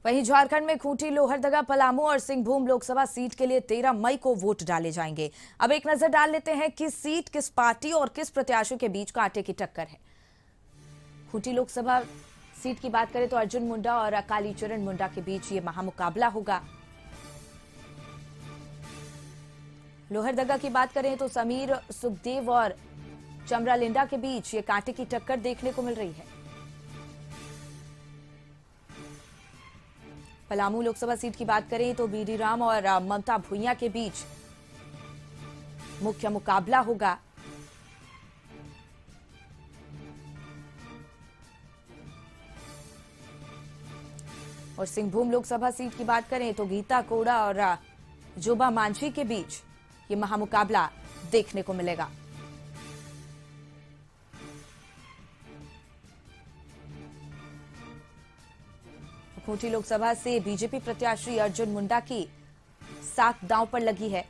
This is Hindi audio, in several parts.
वहीं झारखंड में खूंटी, लोहरदगा, पलामू और सिंहभूम लोकसभा सीट के लिए 13 मई को वोट डाले जाएंगे। अब एक नजर डाल लेते हैं किस सीट, किस पार्टी और किस प्रत्याशी के बीच कांटे की टक्कर है। खूंटी लोकसभा सीट की बात करें तो अर्जुन मुंडा और कालीचरण मुंडा के बीच ये महामुकाबला होगा। लोहरदगा की बात करें तो समीर सुखदेव और चमरालिंडा के बीच ये कांटे की टक्कर देखने को मिल रही है। पलामू लोकसभा सीट की बात करें तो बीडी राम और ममता भुइयां के बीच मुख्य मुकाबला होगा। और सिंहभूम लोकसभा सीट की बात करें तो गीता कोड़ा और जोबा मांझी के बीच ये महामुकाबला देखने को मिलेगा। खूंटी लोकसभा से बीजेपी प्रत्याशी अर्जुन मुंडा की साख दांव पर लगी है।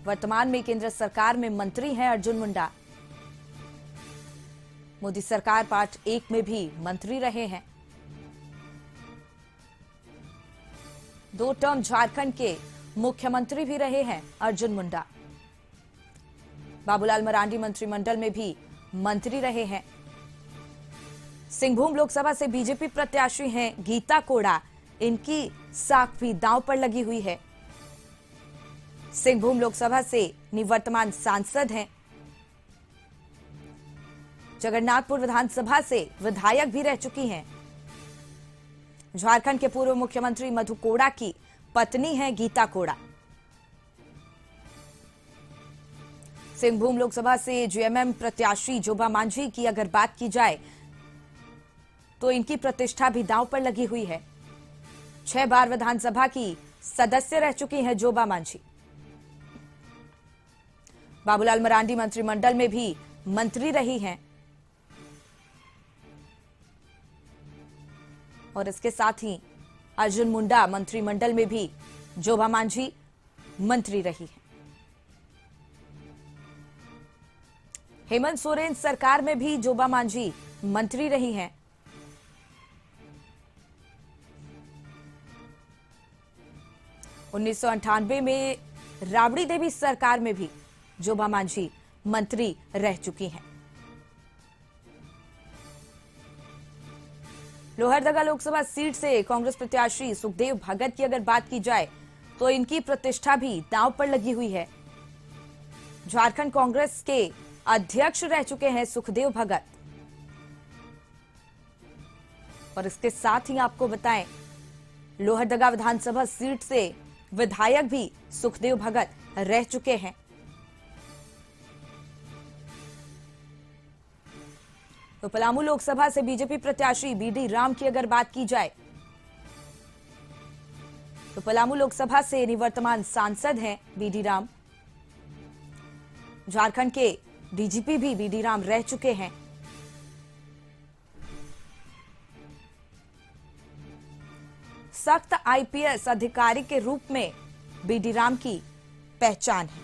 वर्तमान में केंद्र सरकार में मंत्री हैं अर्जुन मुंडा। मोदी सरकार पार्ट 1 में भी मंत्री रहे हैं। 2 टर्म झारखंड के मुख्यमंत्री भी रहे हैं अर्जुन मुंडा। बाबूलाल मरांडी मंत्रिमंडल में भी मंत्री रहे हैं। सिंहभूम लोकसभा से बीजेपी प्रत्याशी हैं गीता कोड़ा, इनकी साख भी दांव पर लगी हुई है। सिंहभूम लोकसभा से निवर्तमान सांसद हैं। जगन्नाथपुर विधानसभा से विधायक भी रह चुकी हैं। झारखंड के पूर्व मुख्यमंत्री मधु कोड़ा की पत्नी हैं गीता कोड़ा। सिंहभूम लोकसभा से जेएमएम प्रत्याशी जोबा मांझी की अगर बात की जाए तो इनकी प्रतिष्ठा भी दांव पर लगी हुई है। 6 बार विधानसभा की सदस्य रह चुकी हैं जोबा मांझी। बाबूलाल मरांडी मंत्रिमंडल में भी मंत्री रही हैं। और इसके साथ ही अर्जुन मुंडा मंत्रिमंडल में भी जोबा मांझी मंत्री रही है। हेमंत सोरेन सरकार में भी जोबा मांझी मंत्री रही हैं। 1998 में राबड़ी देवी सरकार में भी जोबा मांझी मंत्री रह चुकी हैं। लोहरदगा लोकसभा सीट से कांग्रेस प्रत्याशी सुखदेव भगत की अगर बात की जाए तो इनकी प्रतिष्ठा भी दांव पर लगी हुई है। झारखंड कांग्रेस के अध्यक्ष रह चुके हैं सुखदेव भगत। और इसके साथ ही आपको बताएं, लोहरदगा विधानसभा सीट से विधायक भी सुखदेव भगत रह चुके हैं। तो पलामू लोकसभा से बीजेपी प्रत्याशी बीडी राम की अगर बात की जाए तो पलामू लोकसभा से निवर्तमान सांसद हैं बीडी राम। झारखंड के डीजीपी भी बीडी राम रह चुके हैं। सख्त आईपीएस अधिकारी के रूप में बीडी राम की पहचान है।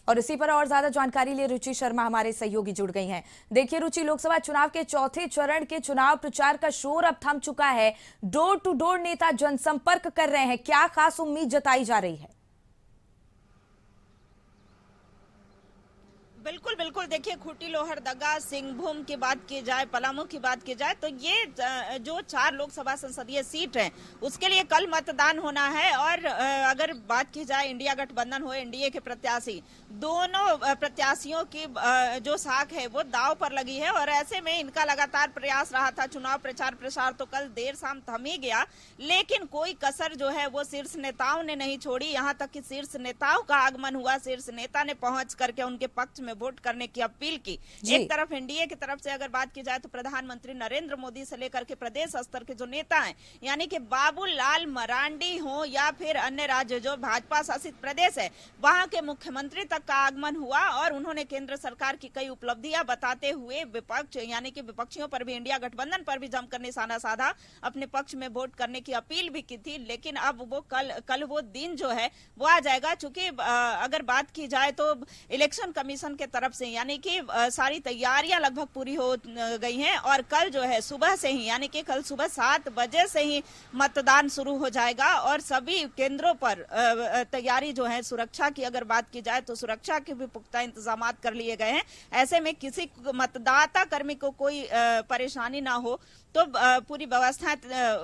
और इसी पर और ज्यादा जानकारी लिए रुचि शर्मा हमारे सहयोगी जुड़ गई हैं। देखिए रुचि, लोकसभा चुनाव के चौथे चरण के चुनाव प्रचार का शोर अब थम चुका है। डोर टू डोर नेता जनसंपर्क कर रहे हैं, क्या खास उम्मीद जताई जा रही है? बिल्कुल बिल्कुल, देखिए खूंटी, लोहरदगा, सिंहभूम की बात की जाए, पलामू की बात की जाए तो ये जो 4 लोकसभा संसदीय सीट है उसके लिए कल मतदान होना है। और अगर बात की जाए इंडिया गठबंधन हो, एनडीए के प्रत्याशी, दोनों प्रत्याशियों की जो साख है वो दांव पर लगी है। और ऐसे में इनका लगातार प्रयास रहा था। चुनाव प्रचार प्रसार तो कल देर शाम थम ही गया, लेकिन कोई कसर जो है वो शीर्ष नेताओं ने नहीं छोड़ी। यहाँ तक कि शीर्ष नेताओं का आगमन हुआ, शीर्ष नेता ने पहुंच करके उनके पक्ष में में वोट करने की अपील की। एक तरफ एनडीए की तरफ से अगर बात की जाए तो प्रधानमंत्री नरेंद्र मोदी से लेकर के प्रदेश स्तर के जो नेता हैं, यानी कि बाबूलाल मरांडी हो या फिर अन्य राज्य जो भाजपा शासित प्रदेश है, वहां के मुख्यमंत्री तक का आगमन हुआ और उन्होंने केंद्र सरकार की कई उपलब्धियां बताते हुए विपक्ष यानी कि विपक्षियों पर भी, इंडिया गठबंधन पर भी जमकर निशाना साधा, अपने पक्ष में वोट करने की अपील भी की थी। लेकिन अब वो कल वो दिन जो है वो आ जाएगा, चूंकि अगर बात की जाए तो इलेक्शन कमीशन के तरफ से यानी कि सारी तैयारियां लगभग पूरी हो गई हैं और कल जो है सुबह से ही यानी कि कल सुबह 7 बजे से ही मतदान शुरू हो जाएगा और सभी केंद्रों पर तैयारी जो है, सुरक्षा की अगर बात की जाए तो सुरक्षा के भी पुख्ता इंतजाम कर लिए गए हैं। ऐसे में किसी मतदाता कर्मी को कोई परेशानी ना हो तो पूरी व्यवस्था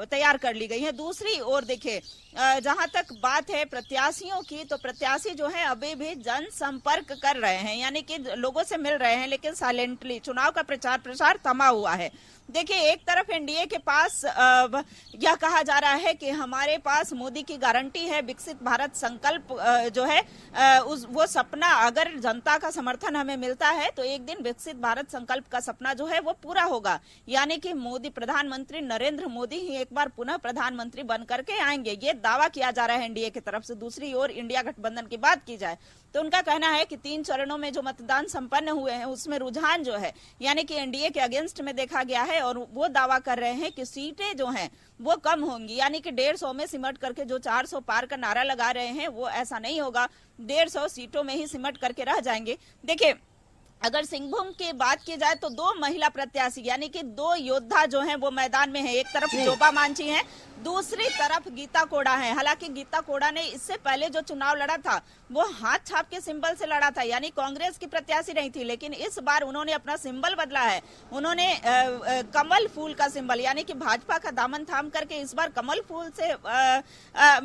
तैयार कर ली गई है। दूसरी ओर देखिए, जहां तक बात है प्रत्याशियों की, तो प्रत्याशी जो है अभी भी जनसंपर्क कर रहे हैं, यानी कि लोगों से मिल रहे हैं, लेकिन साइलेंटली चुनाव का प्रचार प्रसार थमा हुआ है। देखिए, एक तरफ एनडीए के पास यह कहा जा रहा है कि हमारे पास मोदी की गारंटी है, विकसित भारत संकल्प जो है वो सपना, अगर जनता का समर्थन हमें मिलता है तो एक दिन विकसित भारत संकल्प का सपना जो है वो पूरा होगा, यानी कि मोदी, प्रधानमंत्री नरेंद्र मोदी ही एक बार पुनः प्रधानमंत्री बन करके आएंगे, ये दावा किया जा रहा है एनडीए की तरफ से। दूसरी ओर इंडिया गठबंधन की बात की जाए तो उनका कहना है कि 3 चरणों में जो मतदान संपन्न हुए हैं उसमें रुझान जो है यानी कि एनडीए के अगेंस्ट में देखा गया है और वो दावा कर रहे हैं कि सीटें जो हैं वो कम होंगी, यानी कि 150 में सिमट करके जो 400 पार का नारा लगा रहे हैं वो ऐसा नहीं होगा, 150 सीटों में ही सिमट करके रह जाएंगे। देखिए, अगर सिंहभूम की बात की जाए तो 2 महिला प्रत्याशी यानी कि 2 योद्धा जो हैं वो मैदान में है। एक तरफ जोबा मांझी हैं, दूसरी तरफ गीता कोड़ा है। हालांकि गीता कोड़ा ने इससे पहले जो चुनाव लड़ा था वो हाथ छाप के सिंबल से लड़ा था, यानी कांग्रेस की प्रत्याशी नहीं थी, लेकिन इस बार उन्होंने अपना सिंबल बदला है। उन्होंने कमल फूल का सिंबल यानी कि भाजपा का दामन थाम करके इस बार कमल फूल से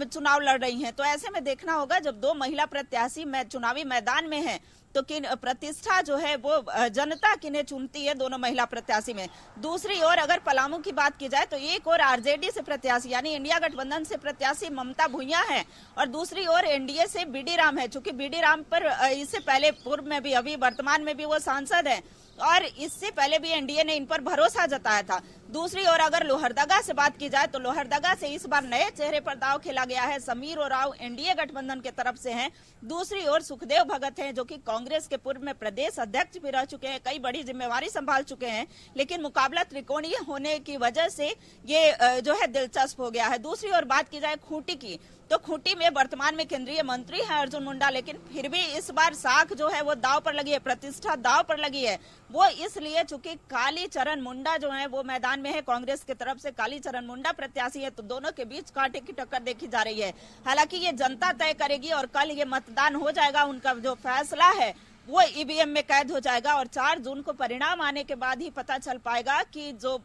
चुनाव लड़ रही हैं। तो ऐसे में देखना होगा, जब 2 महिला प्रत्याशी चुनावी मैदान में है तो किन प्रतिष्ठा जो है वो जनता किन्हें चुनती है दोनों महिला प्रत्याशी में। दूसरी ओर अगर पलामू की बात की जाए तो एक और आरजेडी से प्रत्याशी यानी इंडिया गठबंधन से प्रत्याशी ममता भुइयां है और दूसरी ओर एनडीए से बीडी राम है। चूंकि बीडी राम पर इससे पहले पूर्व में भी, अभी वर्तमान में भी वो सांसद है और इससे पहले भी एनडीए ने इन पर भरोसा जताया था। दूसरी ओर अगर लोहरदगा से बात की जाए तो लोहरदगा से इस बार नए चेहरे पर दाव खेला गया है। समीर ओराव एनडीए गठबंधन के तरफ से हैं। दूसरी ओर सुखदेव भगत हैं जो कि कांग्रेस के पूर्व में प्रदेश अध्यक्ष भी रह चुके हैं, कई बड़ी जिम्मेवारी संभाल चुके हैं, लेकिन मुकाबला त्रिकोणीय होने की वजह से ये जो है दिलचस्प हो गया है। दूसरी ओर बात की जाए खूंटी की तो खूंटी में वर्तमान में केंद्रीय मंत्री हैं अर्जुन मुंडा, लेकिन फिर भी इस बार साख जो है वो दाव पर लगी है, प्रतिष्ठा दाव पर लगी है। वो इसलिए चूंकि कालीचरण मुंडा जो है वो मैदान में है, कांग्रेस की तरफ से कालीचरण मुंडा प्रत्याशी है, तो दोनों के बीच कांटे की टक्कर देखी जा रही है। हालांकि ये जनता तय करेगी और कल ये मतदान हो जाएगा, उनका जो फैसला है वो ईवीएम में कैद हो जाएगा और 4 जून को परिणाम आने के बाद ही पता चल पाएगा कि जो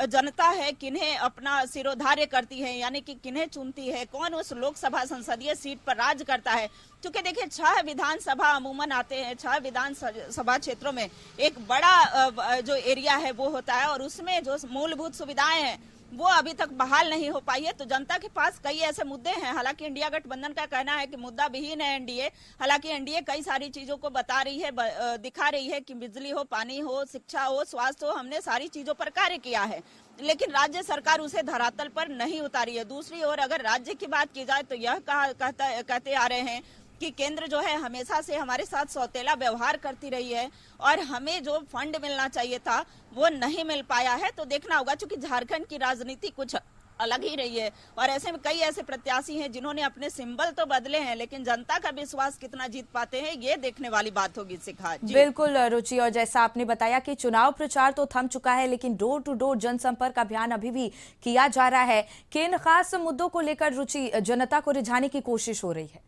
जनता है किन्हें अपना सिरोधार्य करती है, यानी कि किन्हें चुनती है, कौन उस लोकसभा संसदीय सीट पर राज करता है। क्योंकि देखिए 6 विधानसभा अमूमन आते हैं, 6 विधानसभा क्षेत्रों में एक बड़ा जो एरिया है वो होता है और उसमें जो मूलभूत सुविधाएं हैं वो अभी तक बहाल नहीं हो पाई है। तो जनता के पास कई ऐसे मुद्दे हैं। हालांकि इंडिया गठबंधन का कहना है कि मुद्दा विहीन है एनडीए। हालांकि एनडीए कई सारी चीजों को बता रही है, दिखा रही है कि बिजली हो, पानी हो, शिक्षा हो, स्वास्थ्य हो, हमने सारी चीजों पर कार्य किया है, लेकिन राज्य सरकार उसे धरातल पर नहीं उतारी है। दूसरी ओर अगर राज्य की बात की जाए तो यह कहते आ रहे हैं कि केंद्र जो है हमेशा से हमारे साथ सौतेला व्यवहार करती रही है और हमें जो फंड मिलना चाहिए था वो नहीं मिल पाया है। तो देखना होगा, क्योंकि झारखंड की राजनीति कुछ अलग ही रही है और ऐसे में कई ऐसे प्रत्याशी हैं जिन्होंने अपने सिंबल तो बदले हैं, लेकिन जनता का विश्वास कितना जीत पाते हैं ये देखने वाली बात होगी। शिखा जी, बिल्कुल रुचि, और जैसा आपने बताया कि चुनाव प्रचार तो थम चुका है, लेकिन डोर टू डोर जनसंपर्क अभियान अभी भी किया जा रहा है। किन खास मुद्दों को लेकर रुचि जनता को रिझाने की कोशिश हो रही है?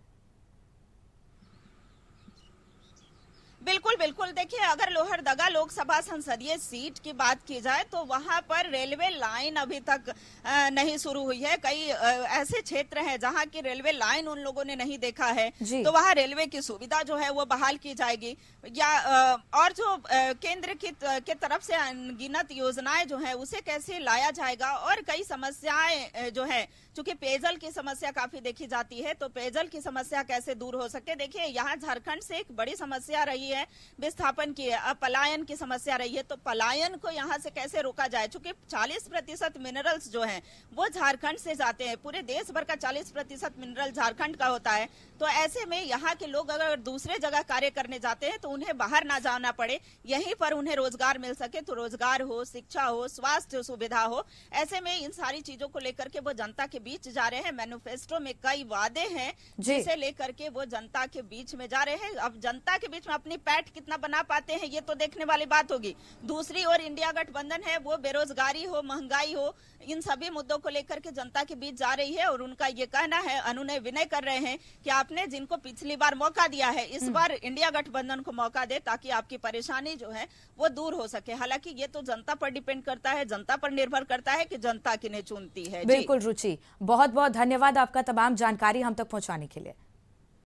बिल्कुल बिल्कुल, देखिए अगर लोहरदगा लोकसभा संसदीय सीट की बात की जाए तो वहां पर रेलवे लाइन अभी तक नहीं शुरू हुई है। कई ऐसे क्षेत्र हैं जहां की रेलवे लाइन उन लोगों ने नहीं देखा है, तो वहां रेलवे की सुविधा जो है वो बहाल की जाएगी या और जो केंद्र के तरफ से अनगिनत योजनाएं जो है उसे कैसे लाया जाएगा और कई समस्याएं जो है, चूंकि पेयजल की समस्या काफी देखी जाती है, तो पेयजल की समस्या कैसे दूर हो सके। देखिए यहाँ झारखंड से एक बड़ी समस्या रही है विस्थापन की पलायन की समस्या रही है। तो पलायन को यहाँ से कैसे रोका जाए, चूंकि 40% मिनरल्स जो हैं वो झारखंड से जाते हैं, पूरे देश भर का 40% मिनरल झारखंड का होता है। तो ऐसे में यहाँ के लोग अगर दूसरे जगह कार्य करने जाते हैं तो उन्हें बाहर ना जाना पड़े, यहीं पर उन्हें रोजगार मिल सके, तो रोजगार हो, शिक्षा हो, स्वास्थ्य सुविधा हो। ऐसे में इन सारी चीजों को लेकर के वो जनता के बीच जा रहे हैं। मैनिफेस्टो में कई वादे हैं जिसे लेकर के वो जनता के बीच में जा रहे हैं। अब जनता के बीच में अपनी पैठ कितना बना पाते हैं ये तो देखने वाली बात होगी। दूसरी ओर इंडिया गठबंधन है, वो बेरोजगारी हो, महंगाई हो, इन सभी मुद्दों को लेकर के जनता के बीच जा रही है। और उनका ये कहना है, अनुनय विनय कर रहे हैं कि आपने जिनको पिछली बार मौका दिया है, इस बार इंडिया गठबंधन को मौका दे ताकि आपकी परेशानी जो है वो दूर हो सके। हालांकि ये तो जनता पर डिपेंड करता है, जनता पर निर्भर करता है कि जनता किन्हें चुनती है। बिल्कुल रुचि, बहुत बहुत धन्यवाद आपका तमाम जानकारी हम तक पहुंचाने के लिए।